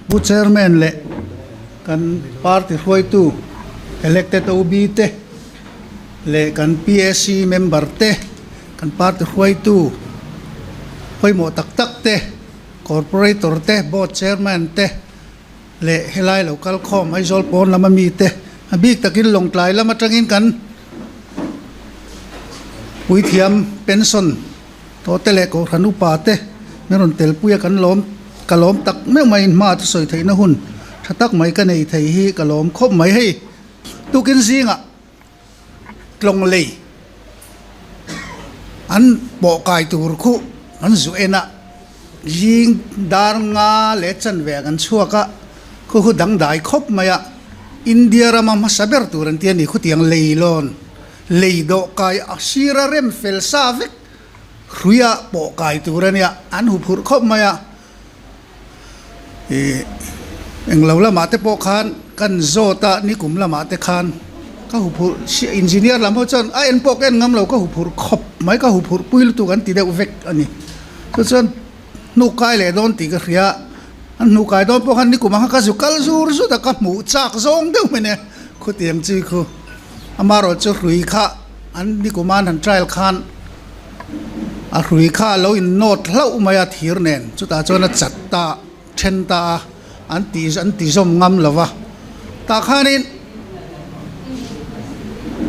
bu chairman le kan party hoi tu elected OB te le kan PSC member te kan party hoi tu hoi mo tak te corporator te board chairman te le helai local com ai zol pon lama mi te abik takin long tlai lama tangin kan pui thiam pension to te le ko ranu pa te meron tel puya kan lom kalom tak me mai ma ta soi thei na hun thatak mai ka nei thei hi kalom khop mai hei tukin zinga tlong lei an bo kai tur khu an zu ena jing dar nga le chan ve kan chuaka khu hu dang dai khop maya India rama ma saber turan tian ni khu tiang lei lon lei do kai asira rem fel savek ruya bo kai turan ya an hu phur khop maya eng lo la mate po khan kan zota ni kum la mate khan ka hu phur engineer lam ho chon a en pok en ngam lo ka hu phur khop mai ka hu phur puil tu kan ti de vek ani to chon nu kai le don ti ka ria an nu kai don po khan ni kum ha ka zu kal zur zu da ka mu chak zong de mene khu tiang chi khu amaro chu rui kha an ni kuman han trial khan a rui kha lo in not hlau maya thir nen chu ta chona chat ta chen ta an ti som ngam lova ta khanin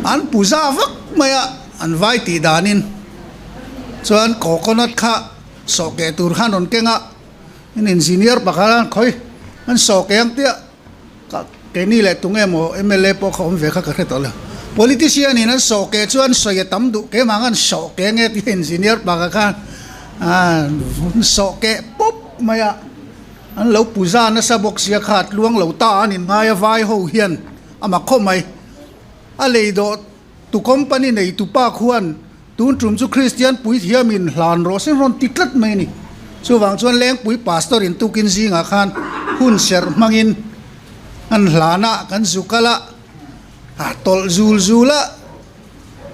an puza vak maya an vai ti danin chuan coconut kha soke tur khan on kenga in engineer bakaran khoi an soke ang tia ka keni le tunge mo MLA po khom ve kha ka khetole politician in an soke chuan soye tam du ke mangan soke nge ti engineer bakakan soke pop maya an lo puza na sabok sia khat luang lo ta anin ngaya vai ho hian ama khomai a leido tu company nei tu pa khuan tun trum chu Christian pui thiamin hlan ro sen ron tiklat mai ni chu wang chuan leng pui pastor in tukin zinga khan hun ser mangin an hlana kan zukala a tol zula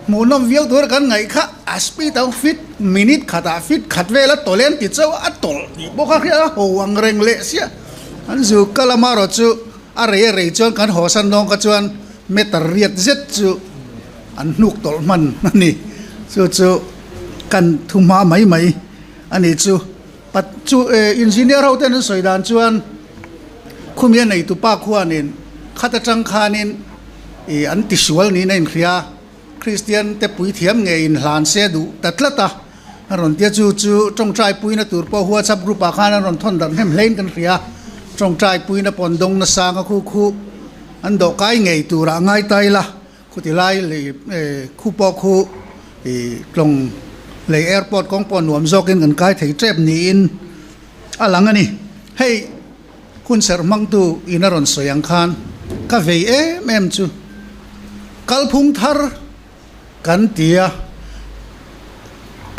monom viau dor kan ngai kha aspi tau fit minute khata fit khatwela tolen ti chaw atol ni boka khia ho wang reng le sia an zu kala maro chu are re chon kan hosan nong ka chuan meter riat zet chu an nuk tol man ani chu kan thuma mai ani chu pat chu engineer ho ten soidan chuan khumia nei tu pa khuanin khata chang khanin an ti sual ni nain khria Christian te pui thiam nge in hlan se du tatlata ron tia chu trong trai pui na tur po huwa chap group a khana ron thon dan hem lein kan ria trong trai pui na pon dong na sang khu an do kai ngei tura ngai tai la khu ti lai le khu po khu klong le airport kong pon nuam zokin kan kai thei trep ni in alang ani hei kun ser mang tu inaron soyang khan ka vei mem chu kalphung thar kan tia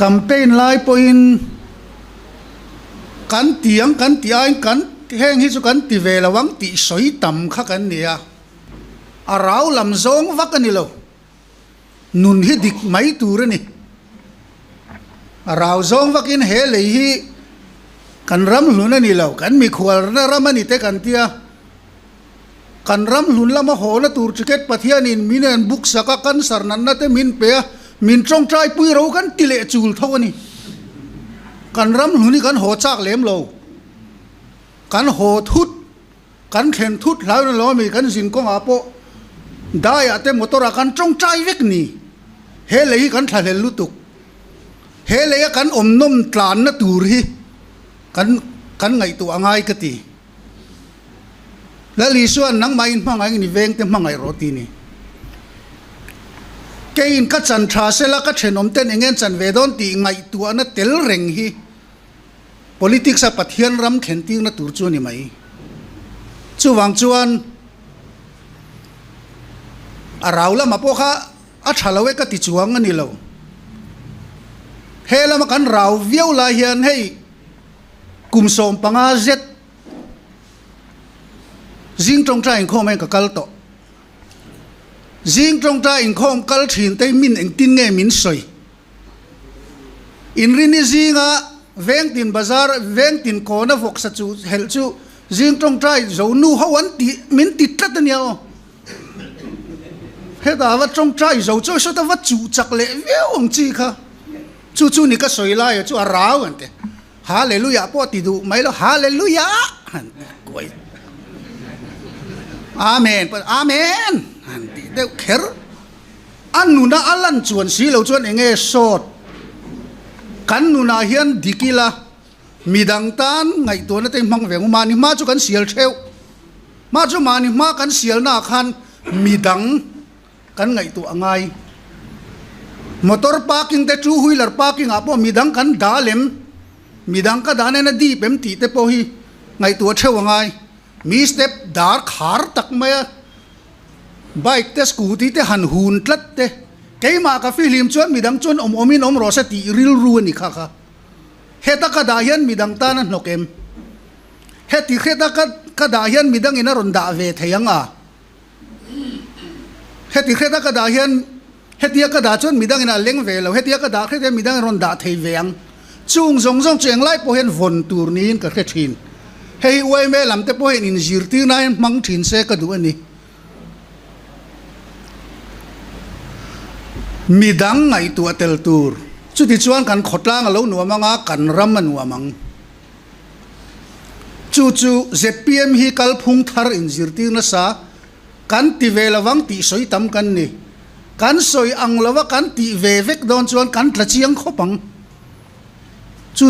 campaign lai point kan tiang kan tiain kan heng hi chu kan ti ve lawang ti soi tam kha kan nia arau lam zong vakani lo nun hi dik mai tur ni arau zong vakin he le hi kan ram luna ni lo kan mi khwal na ramani te kan tia kan ram lun lama hola tur ticket pathian in minen book saka kan sarnan na te min pe min trong trai pui ro kan tile chul thawani kan ram luni kan ho chak lem lo kan ho thut kan khen thut hlai na lo mi kan jin kong apo dai ate motora kan trong trai vek ni he lei kan thalel lutuk he lei kan omnom tlan na tur hi kan ngai tu angai ka ti la li suan nang mai mangai ni veng te mangai roti ni kein ka chan tha sela ka thenom ten engen chan ve don ti ngai tu ana tel reng hi politics a pathian ram khen ting na tur chu ni mai chu wang chuan a raula ma po kha a thalawe ka ti chuang ani lo hela ma kan raw viau la hian hei kum som panga zet jing trong tra in khom en ka kal to jing trong tra in khom kal thin te min eng tin nge min soi in rini zinga veng tin bazar veng tin ko na vok sa chu hel chu zing tong trai zo nu hawan ti min ti tlat ania he da wa tong trai zo cho so ta wa chu chak le ve ong chi kha chu chu ni ka soi la ya chu arau ante hallelujah po ti du mai lo hallelujah han koi amen pa amen han ti de kher anu na alan chuan si lo chuan enge sot kan nu na hian dikila midang tan ngai to na te mang ve ma ni ma chu kan sial theu ma chu ma ni ma kan sial na khan midang kan ngai tu angai motor parking te two wheeler parking apo midang kan dalem midang ka dane na di pem ti te po hi ngai tu theu angai mi step dar khar tak maya bike te scooty te han hun tlat te keima ka film chuan midang chuan omin ro sa ti ril ru ni kha kha heta ka da hian midang ta na nokem heti heta ka da hian midang ina ron da ve theyanga heti heta ka da hian heti ka da chuan midang ina leng ve lo heti ka da heti midang ron da thei veang chung zong zong cheng lai po hen von tur nin ka khethin hei wai me lam te po hen in zirti na mang thin se ka du ani midang ngai tu atel tur chu ti chuan kan khotlang lo nu manga kan ram anu amang chu ZPM hi kal phung thar in zirti na sa kan ti velawang ti soi tam kan ni kan soi ang lawa kan ti ve vek don chuan kan tla chiang khopang chu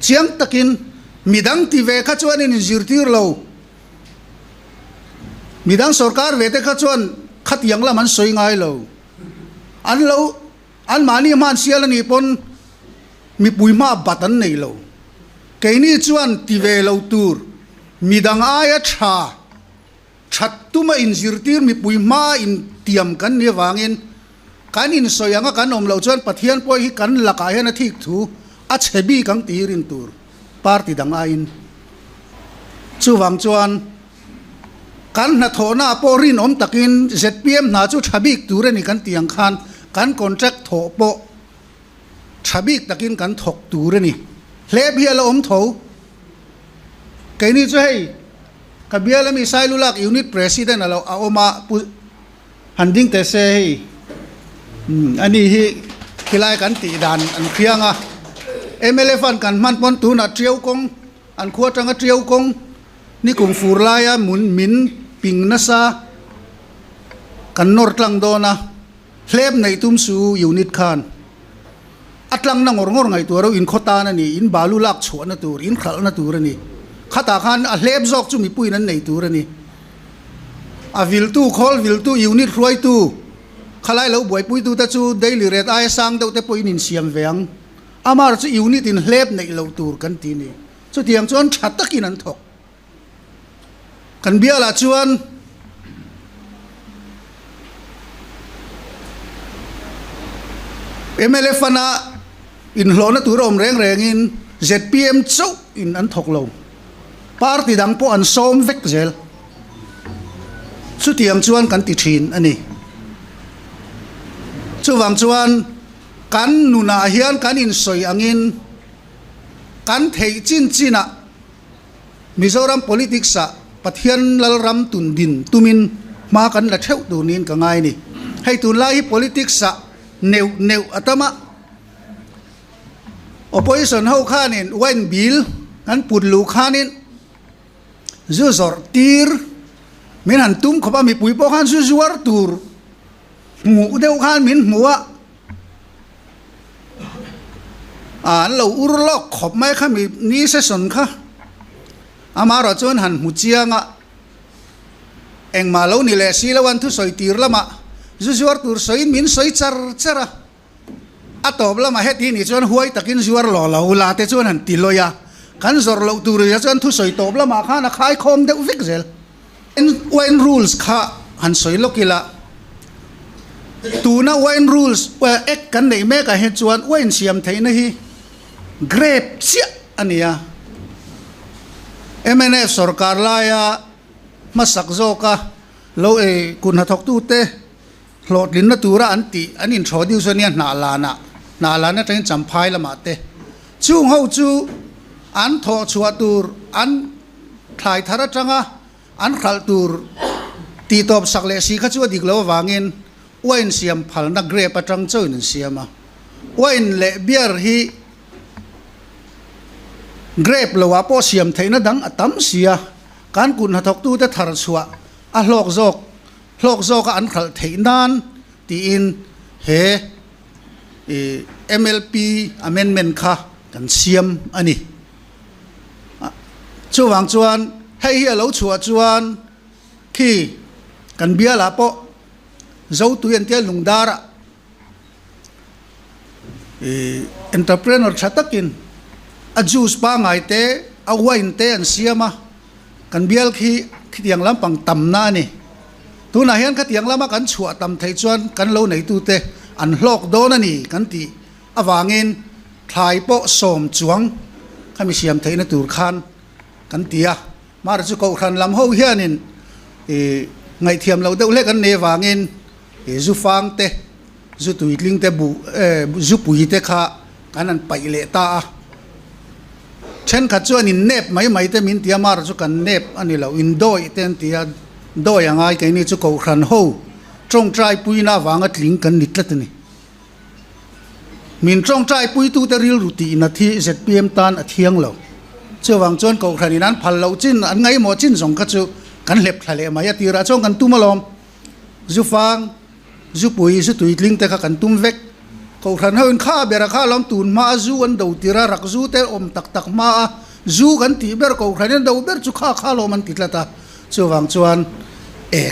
chiang takin midang ti ve kha chuan in zirtir lo midang sarkar ve te kha chuan khat yang la man soi ngai lo an mani man sial ni pon mi puima batan nei lo keini chuan ti ve lo tur midang aya tha that tuma in zirtir mi puima in tiam kan ni wangin kan in soyanga kan om lo chuan pathian poi hi kan laka hian a thik thu a chebi kang tirin tur party dang ain chu wang chuan kan na thona porin om takin ZPM na chu thabik tur ani kan tiang khan kan contract tho po thabik takin kan thok tur ani hleb hi ala om tho keini chu hei kabiala mi sailulak unit president alo aoma handing te se hei ani hi khilai kan ti dan an khianga MLA fan kan man pon tu na triau kong an khuwa tanga triau kong ni kung furlaya mun min ping na sa kan nor tlang do na hleb nei tum su unit khan atlang na ngor ngai tu ro in khota na ni in balu lak chho na tur in khal na tur ni khata khan a hleb jok chu mi pui nan nei tur ni a vil tu khol vil tu unit roi tu khalai lo boi pui tu ta chu daily rate ai sang do te poi in siam veang amar chu unit in hleb nei lo tur kan ti ni chu tiang chuan thattakin an thok kan biala chuan MLA fana in hlona tur om reng in ZPM chau in an thok lo party dang po an som vek zel chu tiang chuan kan ti thin ani chu wang chuan kan nuna hian kan in soi angin kan thei chin a Mizoram politics a pathian lal ram tun din tumin ma kan la theu tu nin ka ngai ni hei tu lai politics a neu atama opposition ho khanin wen bill kan put lu khanin zu zor tir min han tum khoba mi pui po khan zu zuar tur mu deu khan min muwa an lo ur lo khop mai kha mi ni se son kha amaro chon han mu chianga eng ma lo ni le si lawan thu soi tir lama zuar tur soi min soi chara atob lama heti ni chon huai takin zuar lo la te chon han tiloya kan zor lo tur ya chon thu soi tob lama khana khai khom de uvik zel in when rules kha han soi lokila tu na when rules wa ek kan nei me ka he chuan when siam theina hi grape sia ania MNF sarkar la ya masak zoka lo kun hathok tu te hlot lin na tura anti anin thodiu sania na lana na la na train champhai la mate chung ho chu an tho chua tur an thlai thara tanga an khal tur ti top sakle si kha chu diklo wangin wain siam phal na gre patang choin siama wain le biar hi grape lo wa po siam theina dang atam sia kan kun hathok tu te thar chua a hlok zok an khal theinan ti in he MLP amendment kha kan siam ani chuwang chuan hei hi lo chua chuan khi kan bia la po zo tu yan tia lungdara entrepreneur chatakin a juice pa ngai te a wine te an siama kan bial khi tiang lam pang tam na ni tu na hian kha tiang lama kan chua tam thei chuan kan lo nei tu te an hlok don ani kan ti awangin thlai po som chuang khami siam thei na tur khan kan tia mar chu ko khan lam ho hianin ngai thiam lo deuh le kan ne wangin zu fang te zu tuitling te bu zu pui te kha kan an pai le ta chen kha chuan in nep mai te min tia mar chu kan nep ani lo in doi ten tia doi angai ke ni chu ko khan ho trong trai pui na wanga tling kan nitlat ni min trong trai pui tu te ril ruti na thi ZPM tan a thiang lo chuwang chuan ko khan in an phal lo chin an ngai mo chin zong kha chu kan lep thale mai atira chong kan tumalom zu fang zu pui zu tuitling te kha kan tum vek ko khan ho in kha bera kha lom tun ma zu an do tira rak zu te om tak ma zu kan ti ber ko khan in do ber chu kha lo man titlata chuwang chuan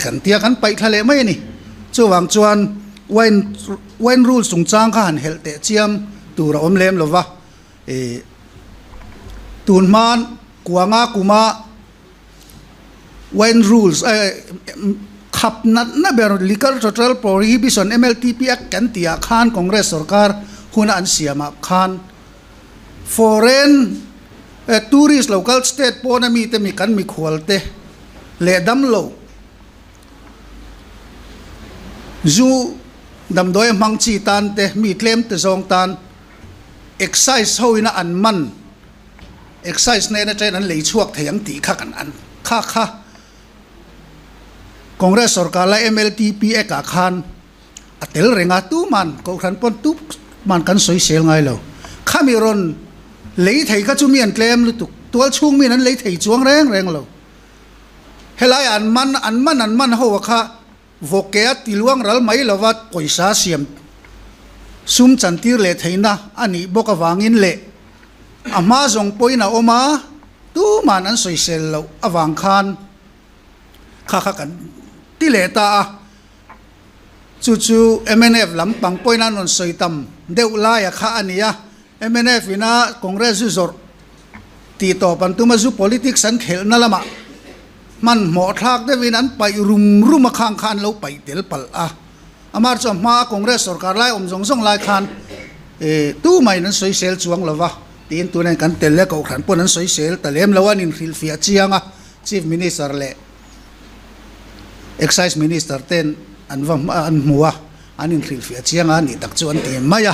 kan tia kan pai thale mai ni chuwang chuan when rules sung chang kha han hel te chiam tura om lem lova tun man kuanga kuma when rules khap na ber liquor total prohibition MLTP act kan tia khan congress sarkar huna an siama khan foreign tourist local state ponami te mi kan mi khwalte le dam lo zu dam doi mang chi tan te mi tlem te zong tan exercise hoina an man exercise ne na chen an lei chuak theyang ti kha kan an kha congress sarkar la MLTP eka khan atel renga tu man ko khan pon tu man kan soi sel ngai lo khamiron lei thei kha chu mian tlem lu tu tual chung mi nan lei thei chuang reng lo helai an man ho kha voke tiluang ral mai lawat poisa siam sum chantir le theina ani boka wangin le ama zong poina oma tu man an soi sel lo awang khan kha kan ti le ta chu MNF lampang poina non soitam deu la ya kha ania MNF ina congress zor ti to pan tu ma zu politics an khel na lama man mo thak de win an pai rum khang khan lo pai tel pal amar cho ma congress sarkar lai om jong lai khan tu mai nan soi sel chuang lova tin tu nen kan tel le ko khan pon an soi sel talem lawan in khil fia chianga chief minister le excise minister ten an muwa anin khil fia chianga ni tak chu an ti maya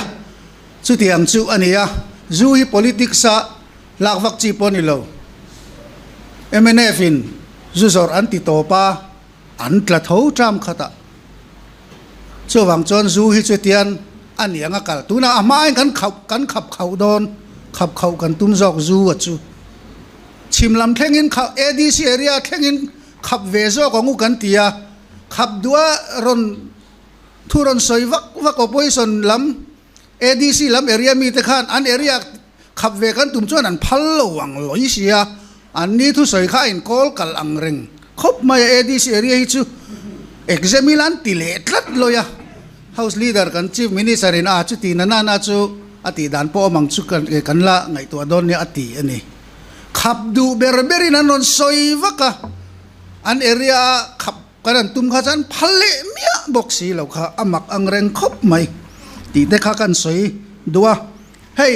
chu tiang chu ania zu hi politics sa lakwak chi poni lo MNF in zuzor anti topa an tla tho tram khata chuwang chon zu hi chutian anianga kal tuna amai kan khap khau don khap khau kan tum jok zu achu chimlam thlengin kha ADC area thlengin khap ve zo ko ngu kan tia khap dua ron thuron soi vak opposition lam ADC lam area mi te khan an area khap ve kan tum chuan an phal lo wang loi sia an ni thu soi kha in kol kal ang reng khop mai ADC area hi chu examilan tile tlat loya house leader kan chief minister in chu ti na chu ati dan po mang chu kan la ngai to don ni ati ani khap du berberi na non soi vaka an area khap kan tum kha chan phalle mia boxi lo kha amak ang reng khop mai ti te kha kan soi dua hey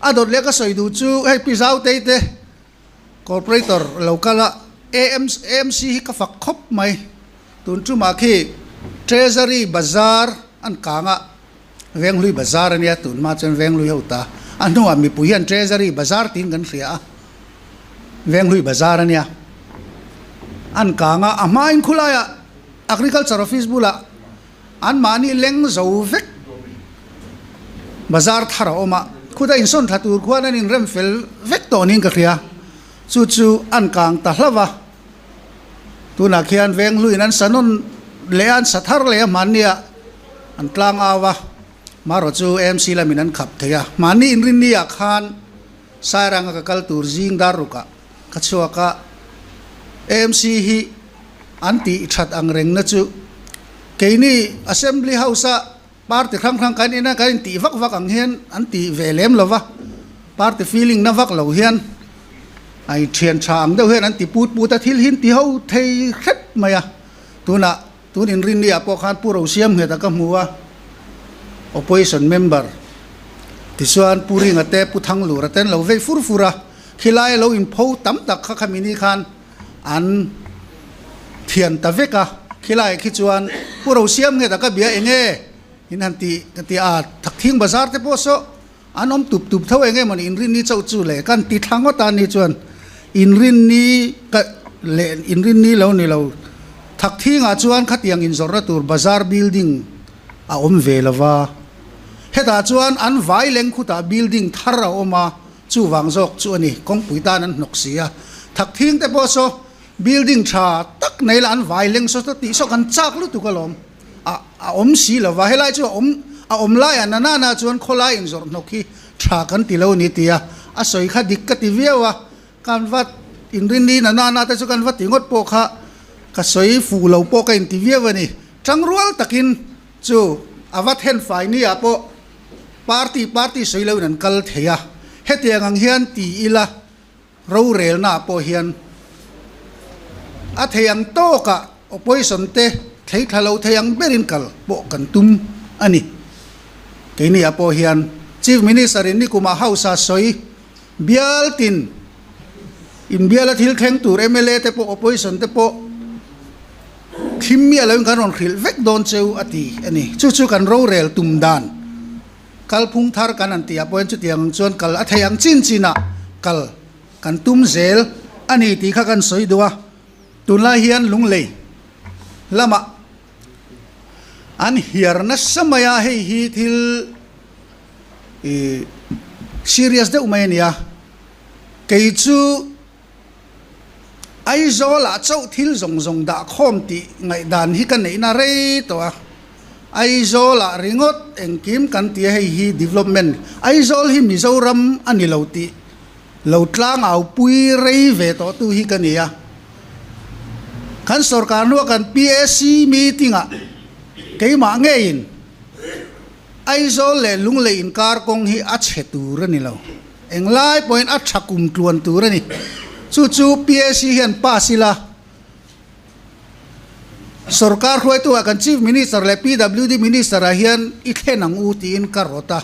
adot le ka soi du chu hey pisau te corporator local AMC ka fak khop mai tun chu ma khi treasury bazar an kanga veng lui bazar ania tun ma chen veng lui hota anu ami puhian treasury bazar tin kan ria veng lui bazar ania an kanga ama in khulaya agriculture office bula an mani leng zo vek bazar thara oma khuda in son thatur khwana nin remfel vek to nin ka ria chu chu an kang ta hlawa tuna khian veng lui nan sanon lean sathar le mania an tlang awa maro chu MC la minan khap theya mani in rin nia khan sarang ka kal tur jing daruka kachuaka MC hi anti that ang reng na chu keini assembly house a party khang khang kan ina kan ti vak vak ang hian anti velem lova party feeling na vak lo hian ai thian chang deuh hian anti put puta thil hin ti ho thei khet maya tuna tunin rin nia po khan puro siam he ta ka muwa opposition member tisuan puri ngate puthang lu raten lo ve furfura khilai lo in pho tam tak kha khamini khan an thian ta veka khilai khichuan puro siam nge ta ka bia enge in hanti ti a thak thing bazar te po so anom tup tup thaw enge mon in rin ni chau chu le kan ti thango ta ni chuan in rin ni ka le in rin ni lo thak thing a chuan khatiang in zorna tur bazar building a om ve lawa heta chuan an vai leng khuta building thara oma chu wangjok chu ani kong puita nan noksia thak thing te po so building tha tak nei la an vai leng so ti so kan chak lu tu kalom a om si lawa helai chu om lai an na chuan kholai in zor nokhi tha kan ti lo ni tia a soi kha dik ka ti viawa kan wat in rin ni na te chu kan wat ti ngot po kha ka soi fu lo po ka in ti viawa ni changrual takin chu avat hen fai ni apo party soi lo nan kal theya hetiang ang hian ti ila ro rel na po hian a theyang to ka opposition te thei thalo theyang berin kal po kan tum ani keini apo hian chief minister in ni kuma hausa soi bialtin in biala thil kheng tur MLA te po opposition te po khimmi along kan ron khil vek don cheu ati ani chu kan ro rel tum dan kal phung thar kan an ti apoin chu tiang chuan kal athayang chin china kal kan tum zel ani ti kha kan soi duwa tunla hian lunglei lama an hiarna samaya hei hi thil serious de umania kei chu ai zo la chau thil zong da khom ti ngai dan hi kan nei na re to ai zo la ringot engkim kan ti hei hi development ai zol hi mizoram ani lo ti lo tlang au pui rei ve to tu hi kan ya kan sarkar no kan PSC meeting a keima ngein ai zol le lung le in kar kong hi a che tur ani lo englai point a thakum tluan tur ani chu PSC hian pa sila sarkar khoi tu akan chief minister le PWD minister a hian i thenang u ti in karota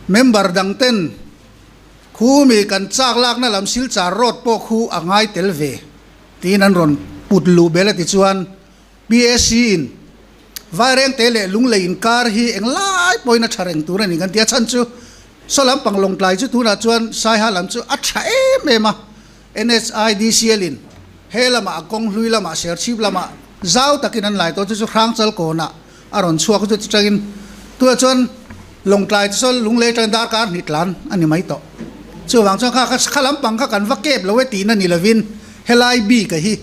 member dang ten khu mi kan chak lak na lam sil char rot po khu angai telve tin an ron putlu bela ti chuan PSC in vareng tele lung le in kar hi eng lai poina thareng turan ni kan tia chan chu solam panglong tlai chu tuna chuan sai ha lam chu a tha mema NHIDCL in helama akong hlui lama serchip lama zau takin an lai to chu khrang chal ko na aron chuak chu changin tu chuan long tlai chu lung le tan dar kar nitlan ani mai to chu wang chang kha khalam pang kha kan va kep lo we ti na ni lovin helai bi ka hi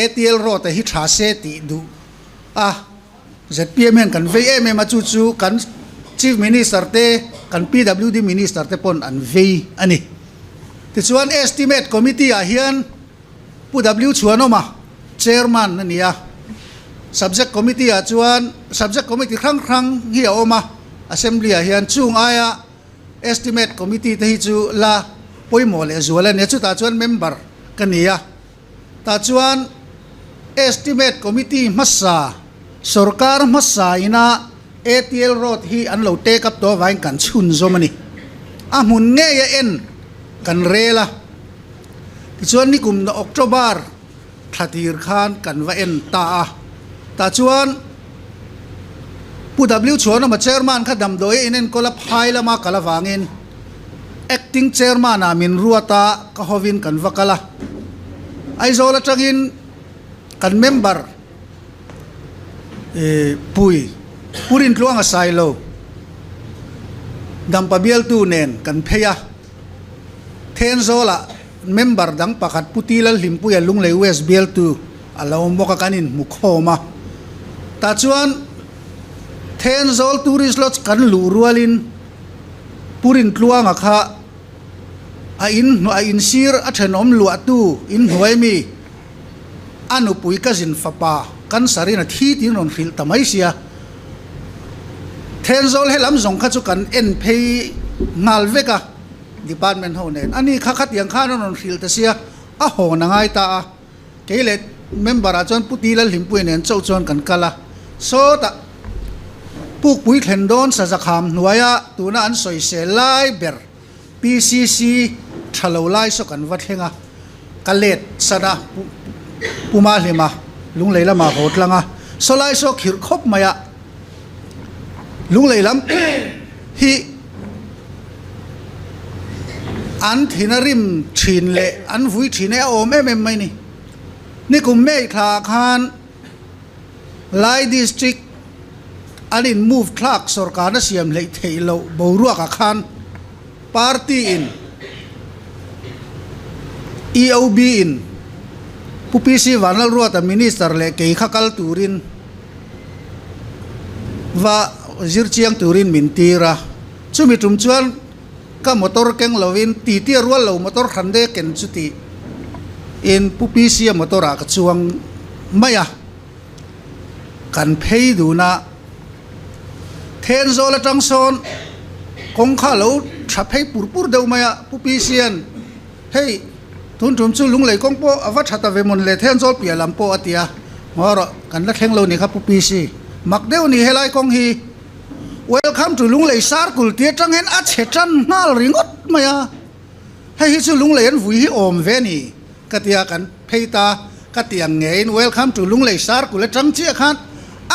ATL ro ta hi tha se ti du ZPM kan VM ma chu kan chief minister te kan PWD minister te pon an ve ani ti chuan estimate committee a hian PW chuanoma chairman ania subject committee a chuan subject committee khang hi a oma assembly a hian chung aya estimate committee te hi chu la poimo le zuala ne chu ta chuan member kania ta chuan estimate committee massa sarkar massa ina ATL road hi an lo take up to vain kan chun zomani a mun nge ya en kan rela chuan ni kum na October thatir khan kan va en ta chuan pu w chuan ma chairman kha dam doi inen kola phaila ma kala wangin acting chairman amin ruata ka hovin kan vakala ai zola tangin kan member pui purin tluang a sailo dam pabial tu nen kan pheya then zola member dang pakhat putilal himpuya lunglei west bial tu alo moka kanin mukhoma ta chuan then zol tourist lodge kan lu rualin purin tluang a kha a in sir a thenom lu atu in hnuai mi anu pui ka zin fapa kan sarina thi ti non fil tamai sia then zol helam zong kha chu kan en phei ngal veka department ho nen ani kha khat yang kha non fil ta sia a ho na ngai ta kelet member a chon putilal himpui nen chau chon kan kala so ta puk pui thlen don sa zakham nuaya tuna an soi se lai ber PCC thalo lai so kan wat henga kalet sada puma lema lunglei lama hotlanga so lai so khir khop maya lunglei lam hi an thinarim thin le an vui thine om em mai ni kum mei kha khan lai district anin move clark sarkar na siam lei theilo boruwa ka khan party in EOB in pupisi wanal ruata minister le kei khakal turin wa zirchiang turin mintira chumi tum chuan ka motor keng lovin ti rual lo motor khande ken chuti in pupisi motora ka chuang maya kan phei duna then zola tangson kong kha lo thapei purpur deu maya pupisian hey tun tum chu lunglei kong po awat hata vemon le then zol pia lampo atia ngoro kan la thleng lo ni kha pupisi makdeu ni helai kong hi welcome to lunglei circle tie tanghen a chechan ngal ringot maya hey chu lunglei an vui hi om ve ni katia kan pheita katiang ngein welcome to lunglei circle le tang chi khan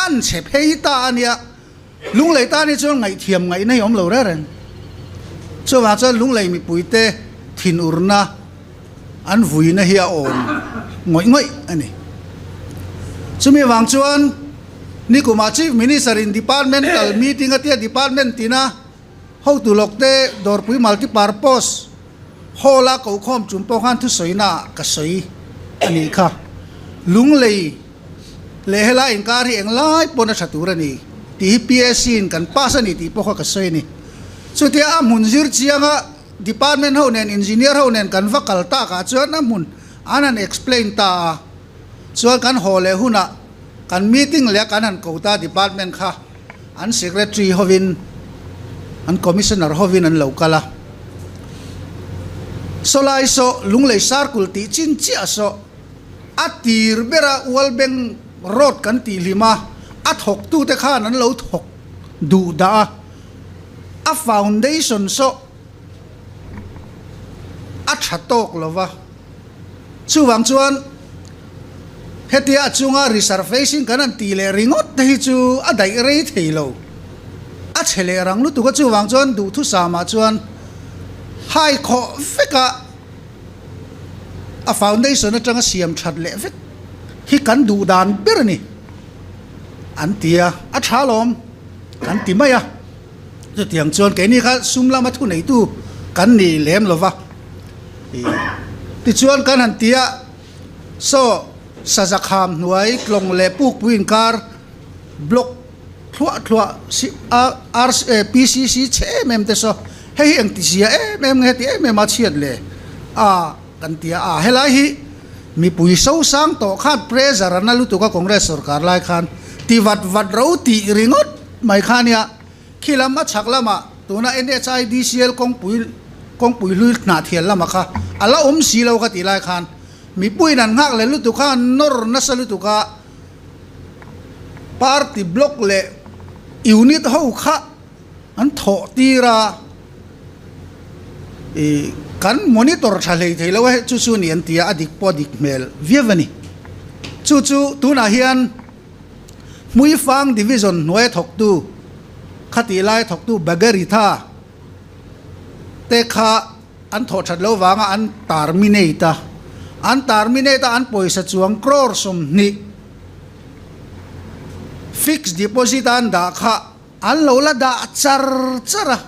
an che pheita ania lunglei ta ni chu ngai thiam ngai nei om lo ra ren chu wa chu lunglei mi puite thin urna an vui na hi a om ngoi ani chumi wang chuan ni kuma chief minister in departmental meeting atia department tina how to lokte dorpui multi purpose hola ko khom chumpo khan thu soina ka soi ani kha lunglei lehela inkar hi englai pona chaturani TPSC kan pasani ti po ka soi ni so tia amun zir chianga department ho nen engineer ho nen kan vakal ta ka chuan amun anan explain ta chuan kan hole huna kan meeting le kan an kota department kha an secretary hovin an commissioner hovin an lokala so lai so lunglei circle ti chin chi aso atir bera walbeng road kan ti lima a thok tu te khan an lo thok du da a foundation so a thatok lova chuwang chuan hetia chunga reservation kan an ti le ringot hi chu a dai rei theilo a chele rang lu tu ka chuwang chuan du thu sama chuan hai kho feka a foundation atanga siam that le vek hi kan du dan berni antia a thalom kan timaya chu tiang chuan ke ni kha sumla ma thu nei tu kan ni lem lova ti chuan kan antia so sazakham nuai klong le puk puin kar block thua PCC che mem te so hei ang ti sia mem nge ti mem ma chiat le a kan tia a helai hi mi pui so sang to khan pressure na lu tu ka congress sarkar lai khan ti wat ro ti ringot mai khania khilama chaklama tuna NHIDCL kong pui lu na thial lama kha ala si lo ka ti lai khan mi pui nan ngak le lu tu khan nor na salu tu ka party block le unit ho kha an tho tira kan monitor thalei theilo chu chu ni antia adik podik mel viewani chu tu na hian mui fang division noi thok tu khati lai thok tu bagari tha te kha an tho that lo wanga an terminate an poisa chuang crore som ni fixed deposit an da kha an lo la da chara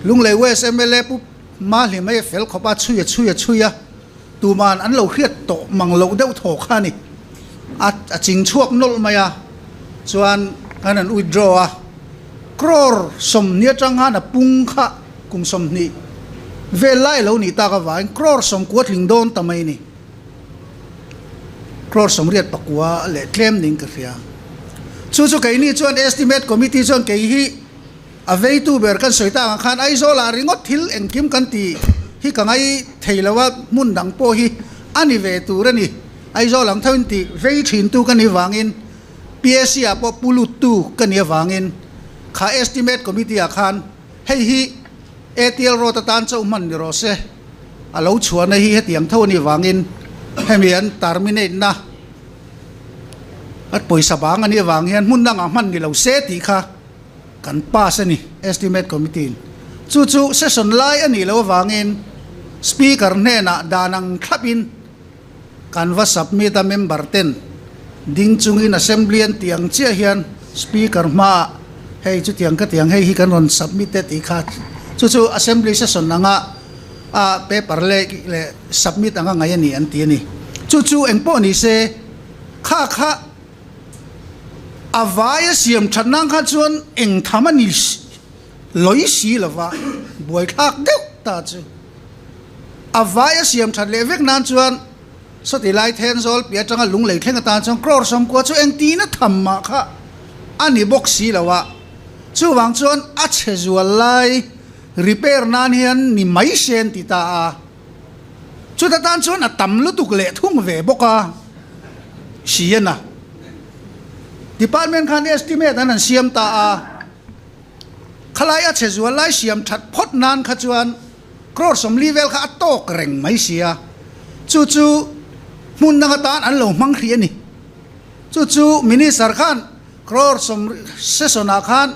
lung lei west mla pu ma hli mai fel khopa chuya tu man an lo khiat to mang lo deuh tho kha ni a ching chuak nol maya chuan an withdraw a crore som nia tang han a pung kha kum som ni velai lo ni ta ka wain crore som kuat ling don tamai ni crore som riat pakwa le claim ning ka ria chu kai ni chuan estimate committee chuan ke hi a vei tu ber kan soita khan ai zo la ringot thil eng kim kan ti hi ka ngai theilawa mun dang po hi ani ve tu rani ai zo lang thon ti vei thin tu kan hi wangin PSC a po pulut tu kan hi wangin kha estimate committee a khan hei hi ATL ro ta tan chau man ni ro se a lo chuan hi hetiang tho ni wangin hemian terminate na at poisa bang ani wang hian mun dang a man ni lo se ti kha kan pass ani estimate committee chu session lai ani lo wangin speaker ne na danang thlapin kan va submit a member 10 ding chungin assembly an tiang chia hian speaker ma hei chu tiang ka tiang hei hi kan on submitted ti kha chu assembly session anga a paper le submit anga ngai ani an ti ani chu eng po ni se kha avaya siam thanang kha chuan eng thamani loi si lawa boi thak deuh ta chu avaya siam that le vek nan chuan so ti lai then zol pia tanga lung lei thlenga ta chang crore som ko chu eng ti na thamma kha ani box si lawa chu wang chuan a che zual lai repair nan hian ni mai sen ti ta a chu ta tan chuan a tam lu tuk le thung ve boka siana department khan estimate an siam ta a khalai a che zual lai siam that phot nan kha chuan crore som level kha tok reng mai sia chu mun na tan an lo mang khri ani chu minister khan crore som sesona khan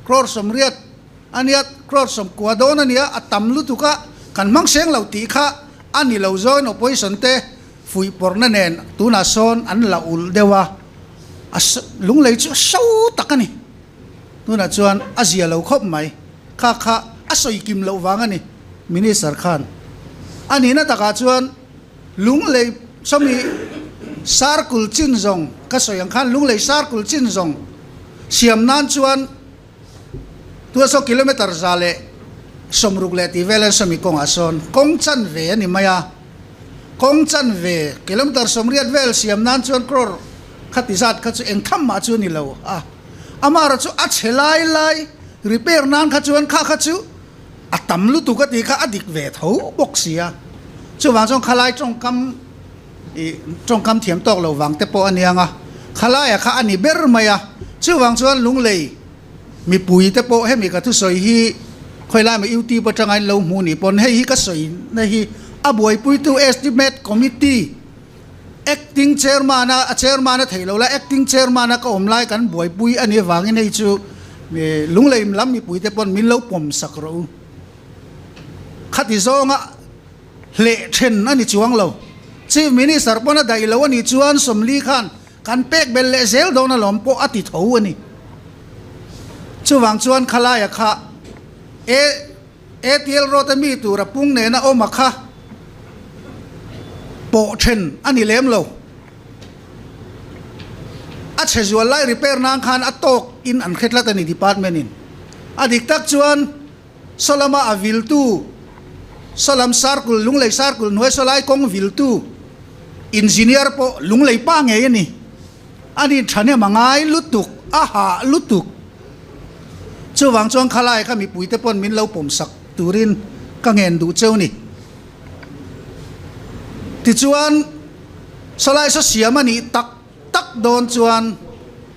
crore som riat aniat crore som kwadon ania atam lu tuka kan mang seng lo ti kha ani lo join opposition te fui porna nen tuna son an la ul dewa lung lei chu so takani tuna chuan azia lo khop mai kha asoi kim lo wangani minister khan ani na taka chuan lung lei somi sarkul chin zong ka soyang khan lung lei sarkul chin zong siam nan chuan 200 kilometer zale somruk le ti velen somi kong ason kong chan ve ani maya kong chan ve kilometer somriat vel siam nan chuan crore khatizat kha chu eng tham ma chu ni lo amara chu a chelai lai repair nan kha chuan kha chu atam lu tu ka ti kha adik ve tho boxia chu wang chong khalai trong kam thiam tok lo wang te po anianga khalai kha ani ber maya chu wang chuan lung lei mi pui te po he mi ka thu soi hi khoi lai ma UT pa changai lo mu ni pon he hi ka soi na hi a boi pui tu estimate committee acting chairman a thailo la acting chairman ka omlai kan boi pui ani wangin hei chu me lung lei lam mi pui te pon min lo pom sakro khati zonga le then ani chuang lo chief minister pona dai lo ani chuan somli khan kan pek bel le zel dona lompo ati tho ani chuwang chuan khalaya kha ATL rotami tu rapung ne na omakha po then ani lem lo a chezual lai repair nang khan atok in an khetla tani department in adik tak chuan solama avil tu solam sarkul lunglei sarkul noi solai kong vil tu engineer po lunglei pa nge ni ani thane mangai lutuk aha lutuk chuwang chuang khalai kha mi puite pon min lo pom sak turin ka ngen du cheu ni ti chuan solai so siamani tak don chuan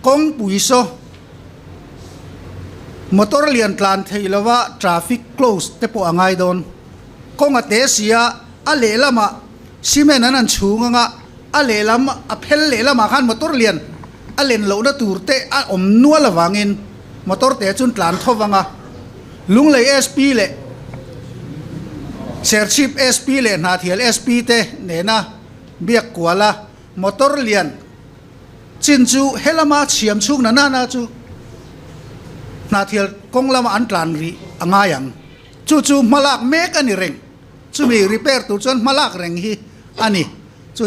kong puiso motor lian tlan theilawa traffic close te po angai don kong ate sia ale lama simen anan chunga nga ale lama a phel le lama khan motor lian alen lo na turte a om nuwa lawangin motor te chun tlan thowanga lunglei SP le Serchip SP le na thial SP te nena biak kwala motor lian chin chu helama chiam chung na na chu na thial konglama an tlan ri anga yang chu malak mek ani reng chu mi repair tu chon malak reng hi ani chu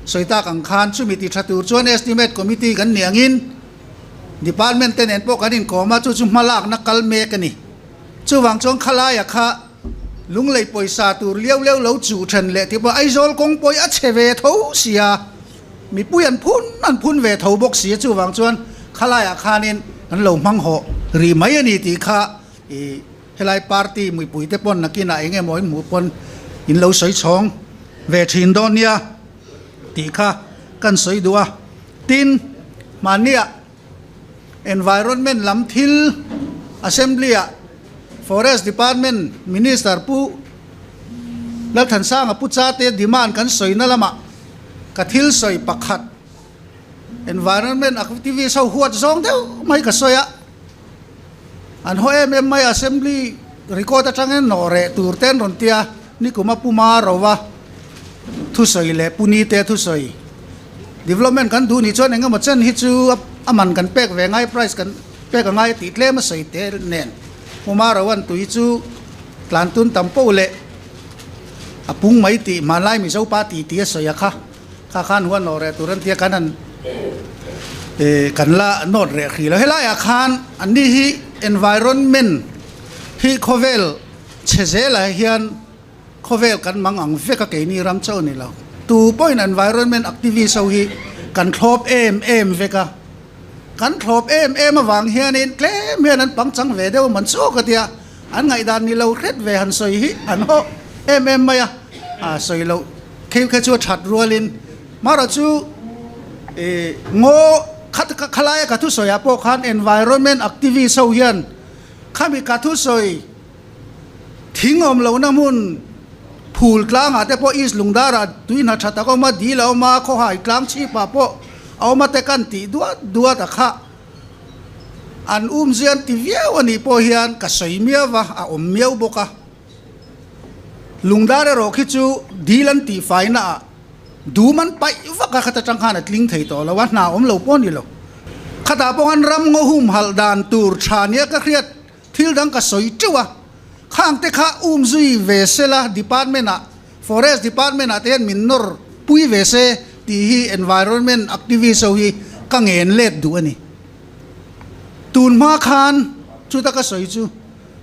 soita kang khan chu mi ti thatur chon estimate committee kan niangin department ten en po kanin ko ma chu malak na kal mek ani chu wang chong khala ya kha lunglei poisa tur liau lo chu than le ti ba ai zol kong poi a cheve tho sia mi puyan an phun ve tho bok sia chu wang chuan khala ya khanin an lo mang ho ri mai ani ti kha e helai party mui pui te pon nakina enge moi mu pon in lo soi chong ve thin don nia ti kha kan soi dua tin mania environment lam thil assembly forest department minister pu la than sang pu cha te demand kan soi na lama ka thil soi pakhat environment activist so huat zong deu mai ka soya an ho mai assembly record atang no re tur ten ron tia ni kuma puma rowa thu soi le puni te thu soi development kan du ni chon enga ma chen hi chu aman kan pek ve ngai price kan pek ngai ti tle ma soi te nen puma rowan tu chu klantun tampo le apung mai ti malai mi zo pa ti ti soya kha khan huan no re turan tia kanan kan la not re khila hela ya khan ani hi environment hi khovel chezela hian khovel kan mangang veka ke ni ram chau ni lo tu point environment activist so hi kan thlop em veka kan thlop em awang hian in klem hian an pangchang ve deu man chu ka tia an ngai dan ni lo ret ve han soi hi an ho em maya soi lo khe chu that rualin mara chu ngo khat khalaya ka thu soya po khan environment activist so hian khami ka thu soi thingom lo na mun phul tlang ate po is lungdara tuina thata ko ma di lo ma kho hai tlang chi pa po aw ma te kan ti dua ta kha an zian ti viau ani po hian ka soi mia wa a miau boka lungdara ro khi chu dilan ti faina du man pai vaka khata chang khan atling thei to lawa na lo pon ni lo khata pongan ram ngo hum hal dan tur thania ka khriat thil dang ka soi chuwa khang te kha zui vesela department forest department ten minor pui vese ti hi environment activist so hi ka ngen let du ani tun ma khan chu ta ka soi chu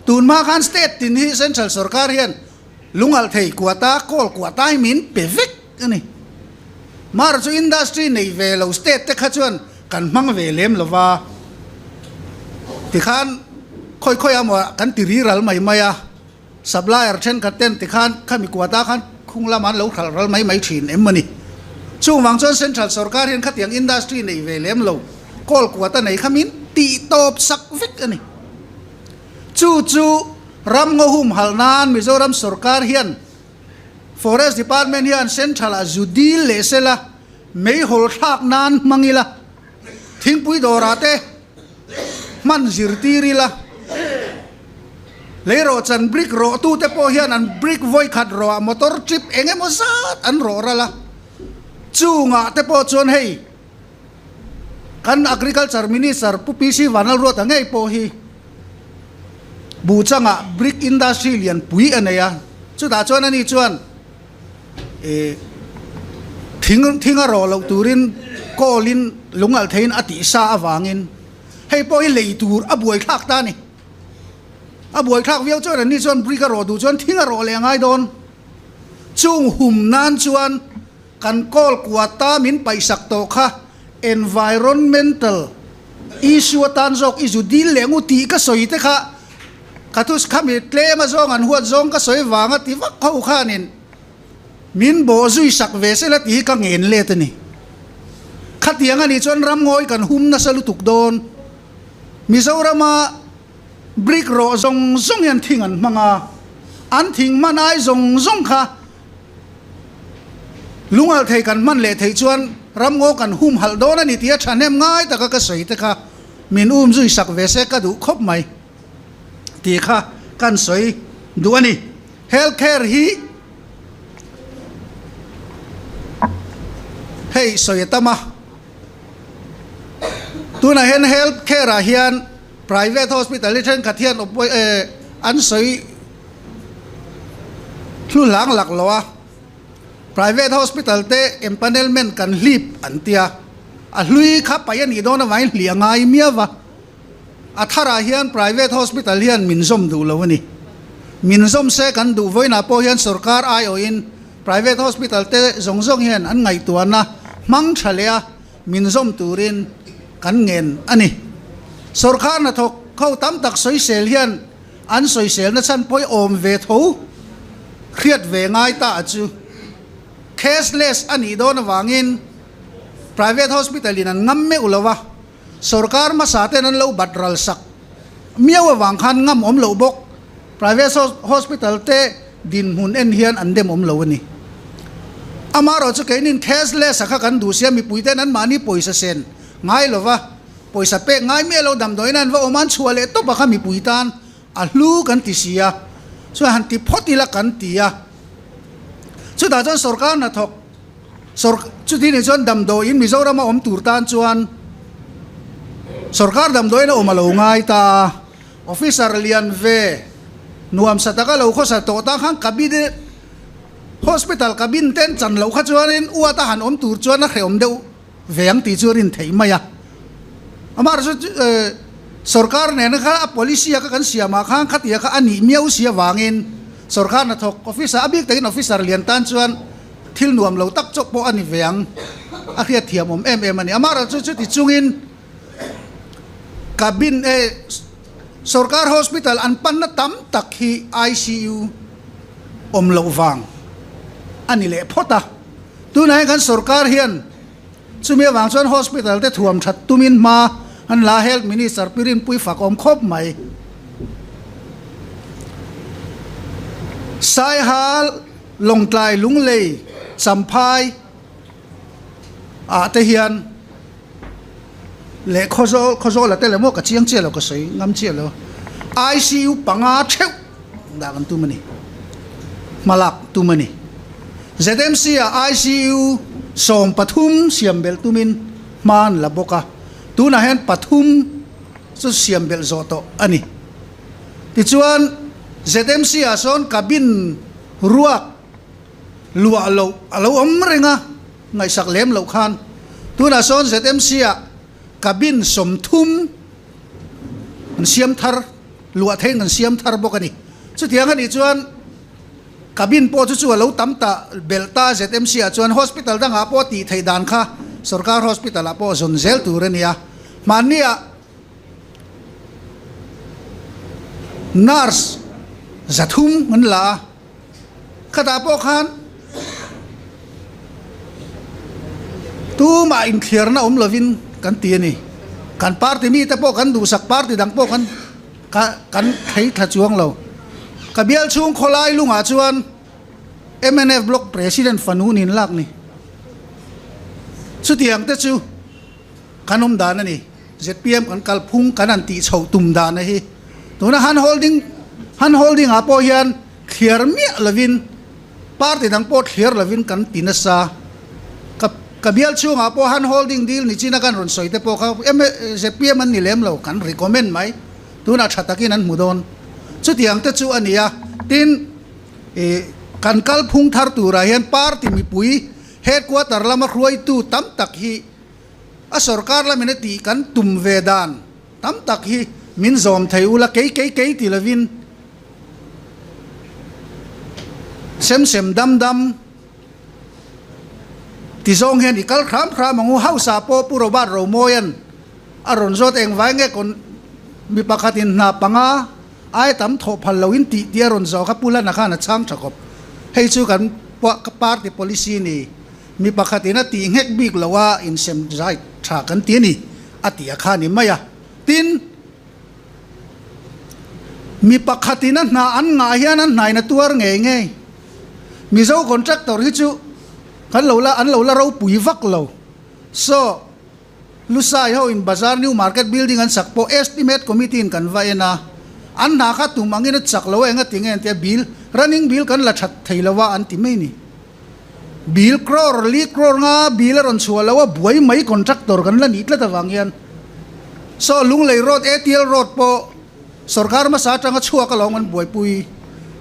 tun ma khan state tin hi central sarkar hian lungal thei kwata kol kwata min pevek ani mar chu industry nei velo state te kha chuan kan mang ve lem lova ti khan khoi amwa kan ti ri ral mai maya supplier chen ka ten ti khan khami kwata khan khungla man lo khal ral mai thin emani chung wang chon central sarkar hian khatiang industry nei ve lem lo kol kwata nei khamin ti top sak vek ani chu ram ngo hum halnan mizoram sarkar hian forest department hian central azudil lesela mei hol thak nan mangila thingpui dorate man zirtiri la leiro chan brick ro tu te po hian an brick voi khat ro motor chip enge mo sat an ro ra la chunga te po chon hei kan agriculture minister pu pc wanal ro ta ngei po hi bu changa brick industry lian pui anaya chu da chon ani chuan thinga ro lo turin kolin lungal thein ati sa awangin hei po hi leitur abuai khak ta ni abuai khak viau chon ani chon brika ro du chon thinga ro le ngai don chung hum nan chuan kan kol kwata min paisak to kha environmental issue tan jok izu dil lengu ti ka soi te kha katus khami tle ma zong an huat zong ka soi wanga ti wak khau khanin min bo zui sak vesela ti ka ngen le te ni khatiang ani chon ram ngoi kan hum na salu tuk don mizorama brick ro zong yan thingan manga an thing manai zong kha lungal thei kan man le thei chuan ram ngo kan hum hal do na ni tia thanem ngai ta ka sei te kha min zui sak ve se ka du khop mai ti kha kan soi du ani healthcare hi hey soi tama tu na hen healthcare a hian private hospital ni then khathian an soi thlu lang lak lowa private hospital te empanelment kan lip antia a hlui kha payan i dona vai hliangai miawa athara hian private hospital hian minzom du lowani minzom se kan du voina po hian sarkar ai o in private hospital te zongjong hian an ngai tuana mang thalea minzom turin kan ngen ani sarkar na thok khau tam tak soi sel hian an soi sel na chan poi om ve tho khiat ve ngai ta chu cashless ani don wangin private hospital in an ngam me ulawa sarkar ma sa te nan lo badral sak miawa wang khan ngam om lo bok private hospital te din mun en hian an dem om lo ni amaro chu keinin cashless akha kan du sia mi puite nan mani poisa sen ngai lova poisa pe ngai me lo dam doinan wa oman chuale to ba khami puitan a hlu kan ti sia chu han ti photi la kan tia chu da jon sarkar na thok chu ti ni jon dam do in mizoram om turtan chuan sarkar dam doina omalo ngai ta officer lian ve nuam sataka lo kho sa to ta khang kabine hospital kabin ten chan lo kha chuanin uata han om tur chuan na khreom deu veng ti churin thei maya amar chu sarkar ne na kha policy ka kan siama khang khatia kha ani miau sia wangin sarkar na thok officer abik takin officer lian tan chuan thil nuam lo tak chok po ani veng a khia thiam om em ani amara chu ti chungin kabin sarkar hospital an pan na tam tak hi ICU om lo wang ani le phota tu nai kan sarkar hian chumi wang chuan hospital te thuam that tumin ma an la health minister pirin pui fak om khop mai sai hal long tlai lung lei samphai a te hian le khozo la te le mo ka chiang che lo ka sei ngam che lo ICU panga theu da kan tu mani malak tu mani ZMC a ICU som pathum siambel tumin man laboka tu na hen pathum su siambel zoto ani ti chuan ZMC a son kabin ruak lua alo omrenga ngai sak lem lo khan tu na son ZMC a kabin som thum an siam thar lua theng an siam thar bokani chu tiang ani chuan kabin po chu lo tamta belta ZMC a chuan hospital danga po ti theidan kha sarkar hospital a po zon zel turania mania nurse zathum ngan la khata po khan tu ma in clear na lovin kan ti ni kan party mi te po kan du sak party dang po kan thei tha chuang lo kabial chung kholai lunga chuan MNF block president fanunin lak ni chu tiang te chu kanom dan ani ZPM kan kalphung kanan ti chho tum dan hi tuna han holding apo hian clear mi lovin party dang po clear lovin kan tinasa kabial chung apo han holding deal ni china kan ron soite po ka ZPM an ni lem lo kan recommend mai tuna thatakin an mudon chu tiang te chu ania tin kan kalphung thar tura hian party mi pui headquarter lama khruai tu tam tak hi a sarkar la minati kan tum vedan tam tak hi min zom thei ula ke ti lovin sem dam ti zong hen ikal khram mangu hausa po puro bar ro moyan aron zot eng wange kon mi pakhatin na panga ai tam tho phal loin ti aron zo kha pula na khana chang thakop hei chu kan party policy ni mi pakhatina ti ngek big lawa in sem zai tha kan ti ni atia kha ni maya tin mi pakhatina na an nga hian an nai na tuar nge mi zo contractor hi chu kan lo la ro pui vak lo so lusai ho in bazar new market building an sakpo estimate committee in kan vaena an na kha tumangin chaklo enga tingen te bill running bill kan la that theilawa an ti mai ni bill crore li crore nga bill ron chualawa buai mai contractor kan la nitla ta wangian so lunglei road ATL road po sarkar ma sa tanga chua ka longan buai pui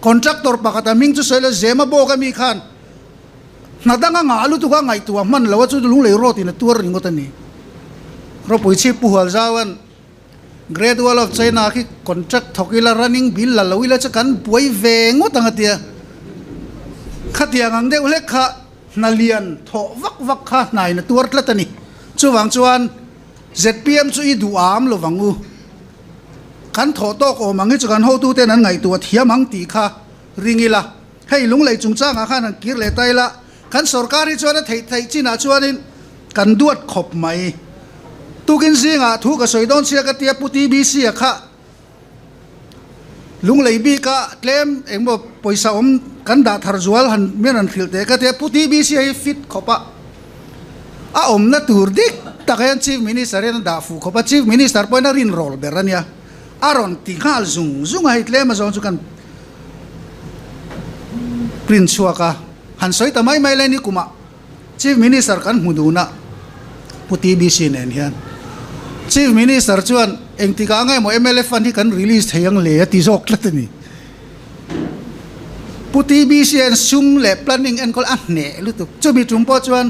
contractor pakata ming chu sele zema bo ka mi khan nadanga nga alu tu ka ngai tu man lawa chu lunglei road in tur ringot ani ro pui chi pu hal zawan Great Wall of China ki contract thokila running bill la lawila cha kan buai vengo tanga tia khatia ngang de ule kha nalian tho vak vak kha nai na tur tla tani chuwang chuan ZPM chu i du am lo wangu kan tho to ko mangi chu kan ho tu te nan ngai tu thiam ang ti kha ringila hei lunglei chungchang a khan an kir le taila kan sarkari chuan thei thei china chuanin kan duat khop mai tukin zinga thu ka soidon sia ka tia puti bi sia kha lunglei bi ka claim engbo poisa kan da thar zual han men an thil te ka tia puti bi sia fit khopa a na tur dik takayan chief minister en da fu khopa chief minister point rin rol berania aron tinghal zung ai claim azon chu kan prince chuaka han soi tamai mai le ni kuma chief minister kan muduna puti bi sin en hian chief minister chuan engtika ngai mo MLF fan hi kan release theyang le ti jok tlatani puti BCN sum le planning and call ne lu tu chubi chumpo chuan